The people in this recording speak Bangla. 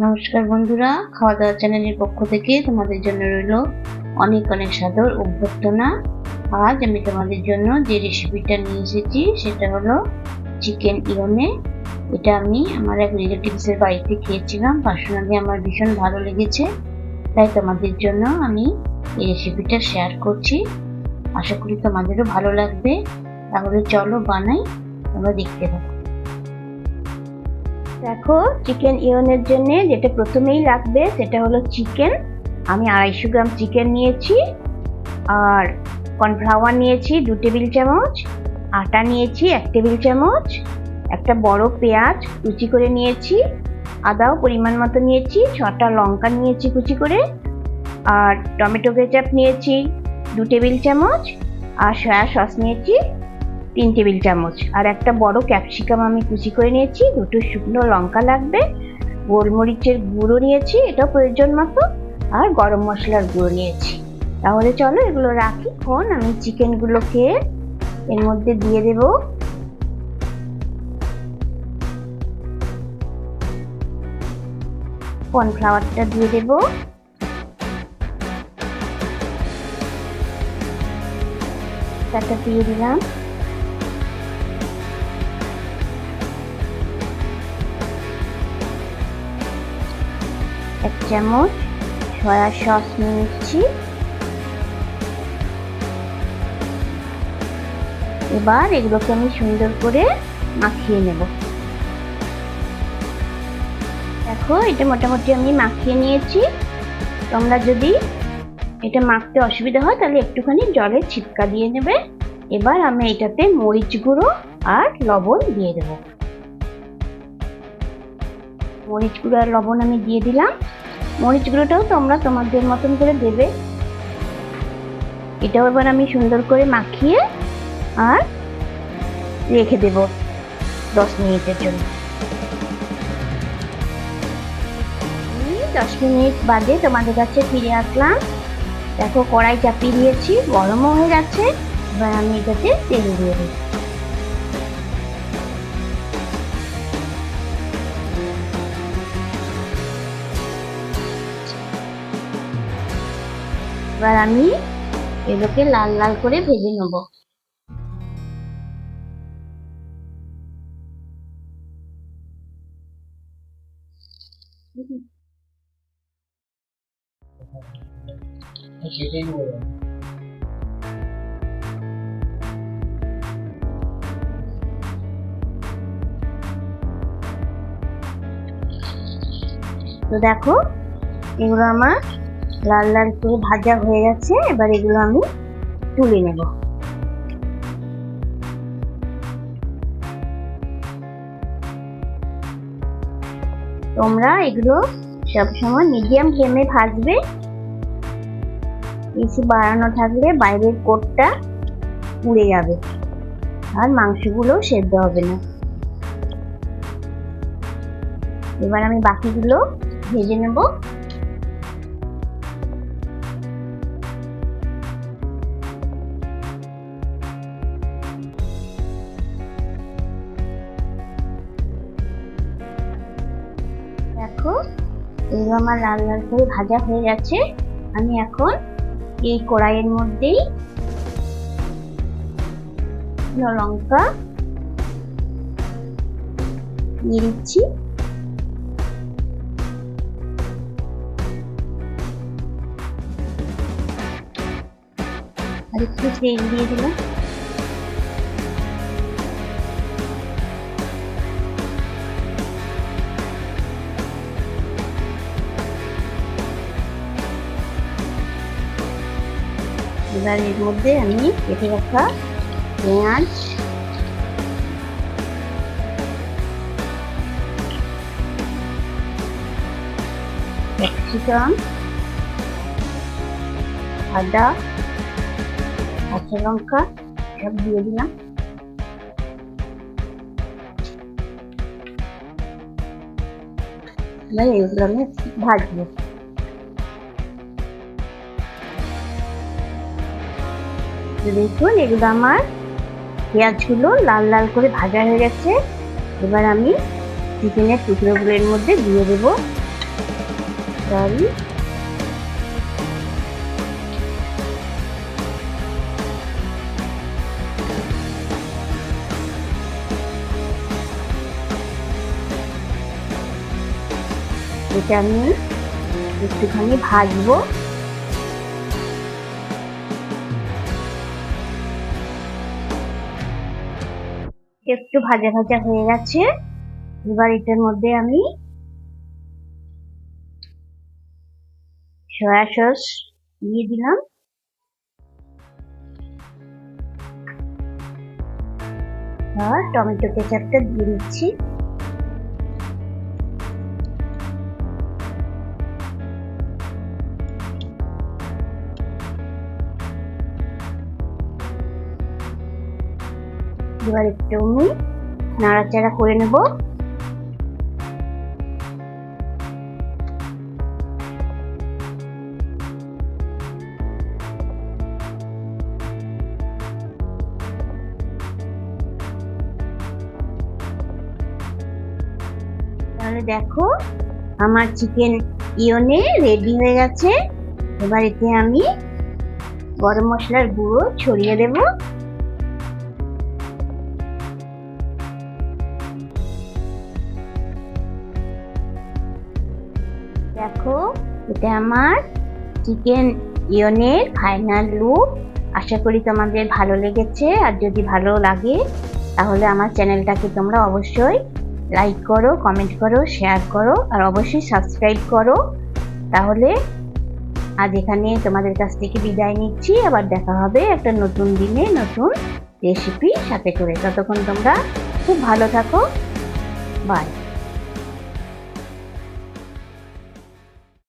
নমস্কার বন্ধুরা, খাওয়া দাওয়া চ্যানেলের পক্ষ থেকে তোমাদের জন্য রইল অনেক অনেক সাদর অভ্যর্থনা। আজ আমি তোমাদের জন্য যে রেসিপিটা নিয়ে এসেছি সেটা হলো চিকেন ইয়োনে। এটা আমি আমার এক রিলেটিভসের বাড়িতে খেয়েছিলাম, পার্সোনালি আমার ভীষণ ভালো লেগেছে, তাই তোমাদের জন্য আমি এই রেসিপিটা শেয়ার করছি। আশা করি তোমাদেরও ভালো লাগবে। তাহলে চলো বানাই, তোমরা দেখতে পাবো। দেখো, চিকেন ইয়োনের জন্য যেটা প্রথমেই লাগবে সেটা হলো চিকেন। আমি 250 গ্রাম চিকেন নিয়েছি, আর কর্নফ্লাওয়ার নিয়েছি 2 টেবিল চামচ, আটা নিয়েছি 1 টেবিল চামচ, একটা বড় পেঁয়াজ কুচি করে নিয়েছি, আদাও পরিমাণ মতো নিয়েছি, 6টা লঙ্কা নিয়েছি কুচি করে, আর টমেটো কেচাপ নিয়েছি 2 টেবিল চামচ, আর সয়া সস নিয়েছি 3 টেবিল চামচ, আর একটা বড় ক্যাপসিকাম আমি কুচি করে নিয়েছি, 2টো শুকনো লঙ্কা লাগবে, গোলমরিচের গুঁড়ো নিয়েছি এটা প্রয়োজন মতো, আর গরম মশলার গুঁড়ো নিয়েছি। তাহলে চলো এগুলো রাখি। এখন আমি চিকেনগুলোকে এর মধ্যে দিয়ে দেব। কর্নফ্লাওয়ারটা দিয়ে দেব, তাটা দিয়ে দিলাম, এক চামচ সয়া সস নিয়েছি। এবার এগুলোকে আমি সুন্দর করে মাখিয়ে নেব। দেখো, এটা মোটামুটি আমি মাখিয়ে নিয়েছি। তোমরা যদি এটা মাখতে অসুবিধা হয় তাহলে একটুখানি জলের ছিটকা দিয়ে নেবে। এবার আমি এটাতে মরিচ গুঁড়ো আর লবণ দিয়ে দেব। মরিচ গুঁড়ো আর লবণ আমি দিয়ে দিলাম। মরিচ গুঁড়োটাও তোমরা তোমাদের মতন করে দেবে। এটাও এবার আমি সুন্দর করে মাখিয়ে আর রেখে দেব 10 মিনিটের জন্য। 10 মিনিট বাদে তোমাদের কাছে ফিরে আসলাম। দেখো, কড়াই চাপিয়ে দিয়েছি, গরমও হয়ে গেছে। এবার আমি এটাতে তেল দিয়ে দিই। এবার আমি এগুলোকে লাল লাল করে ভেজে নেব। তো দেখো, এগুলো আমার লাল লাল করে ভাজা হয়ে গেছে। এবার এগুলো আমি তুলে নেব। তোমরা এগুলো সবসময় মিডিয়াম ফ্লেমে ভাজবে। বেশি বাড়ানো থাকলে বাইরের কোটটা পুড়ে যাবে আর মাংসগুলো সেদ্ধ হবে না। এবার আমি বাকিগুলো ভেজে নেব। দেখো, এগুলো আমার লাল লাল করে ভাজা হয়ে গেছে। আমি এখন এই কড়াইয়ের মধ্যেই লঙ্কা দিয়ে দিচ্ছি, আর একটু তেল দিয়ে দিলাম। এবার এর মধ্যে আমি কেটে রাখা পেঁয়াজ, ক্যাপসিকাম, আদা, কাঁচা লঙ্কা সব দিয়ে দিলাম। এবার এগুলো আমি ভাজবো। দেখুন, এগুলো আমার পেঁয়াজগুলো লাল লাল করে ভাজা হয়ে গেছে। এবার আমি চিকেনের টুকরোগুলোর মধ্যে দিয়ে দেব। সরি, এটা আমি একটুখানি ভাজবো। একটু ভাজা ভাজা হয়ে গেছে। এবার এটার মধ্যে আমি সয়া সস দিয়ে দিলাম, আর টমেটো কেচাপটা দিয়ে দিচ্ছি। এবার একটু আমি নাড়াচাড়া করে নেব। তাহলে দেখো আমার চিকেন ইয়োনে রেডি হয়ে গেছে। এবার এতে আমি গরম মশলার গুঁড়ো ছড়িয়ে দেব। দেখো এটা আমার চিকেন ইয়োনের ফাইনাল লুক। আশা করি তোমাদের ভালো লেগেছে, আর যদি ভালো লাগে তাহলে আমার চ্যানেলটাকে তোমরা অবশ্যই লাইক করো, কমেন্ট করো, শেয়ার করো, আর অবশ্যই সাবস্ক্রাইব করো। তাহলে আজ এখানে তোমাদের কাছ থেকে বিদায় নিচ্ছি। আবার দেখা হবে একটা নতুন দিনে নতুন রেসিপি সাথে করে। ততক্ষণ তোমরা খুব ভালো থাকো। বাই।